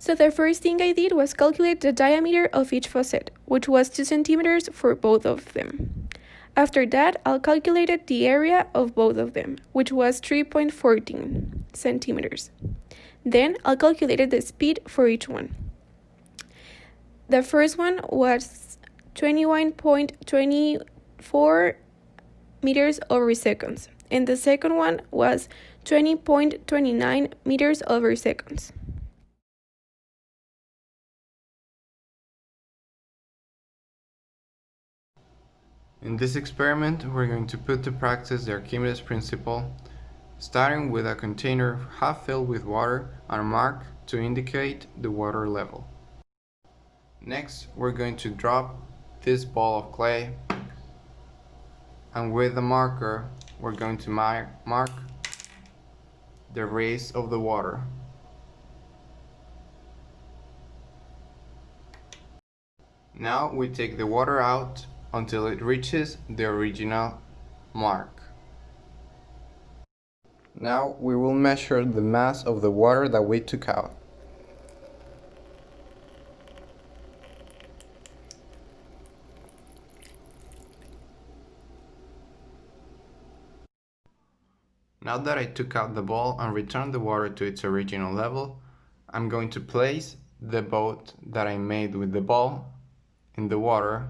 So the first thing I did was calculate the diameter of each faucet, which was 2 centimeters for both of them. After that, I calculated the area of both of them, which was 3.14 centimeters. Then I calculated the speed for each one. The first one was 21.24 meters over seconds, and the second one was 20.29 meters over seconds. In this experiment, we're going to put to practice the Archimedes principle, starting with a container half filled with water and a mark to indicate the water level. Next, we're going to drop this ball of clay, and with the marker, we're going to mark the raise of the water. Now we take the water out until it reaches the original mark. Now we will measure the mass of the water that we took out. Now that I took out the ball and returned the water to its original level, I'm going to place the boat that I made with the ball in the water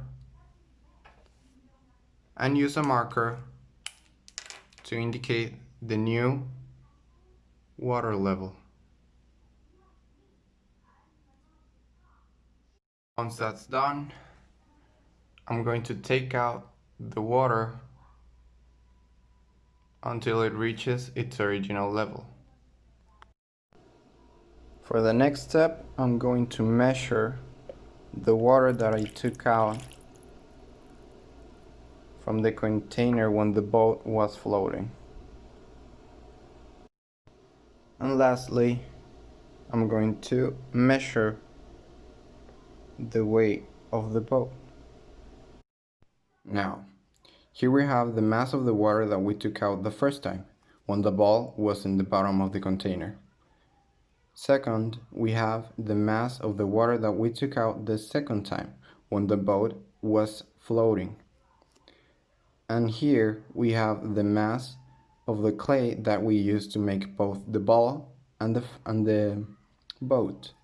and use a marker to indicate the new water level. Once that's done, I'm going to take out the water until it reaches its original level. For the next step, I'm going to measure the water that I took out from the container when the boat was floating. And lastly, I'm going to measure the weight of the boat. Now, here we have the mass of the water that we took out the first time, when the ball was in the bottom of the container. Second, we have the mass of the water that we took out the second time, when the boat was floating. And here we have the mass of the clay that we used to make both the ball and the boat.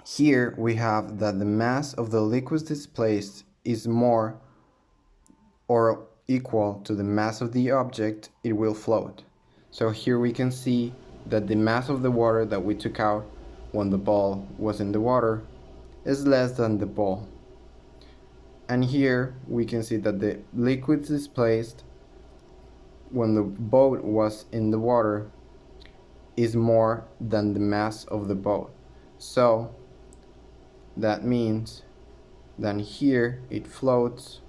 Here we have that the mass of the liquids displaced is more or equal to the mass of the object it will float. So here we can see that the mass of the water that we took out when the ball was in the water is less than the ball. And here we can see that the liquids displaced when the boat was in the water is more than the mass of the boat. So that means that here it floats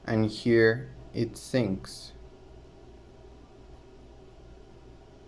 and here it sinks.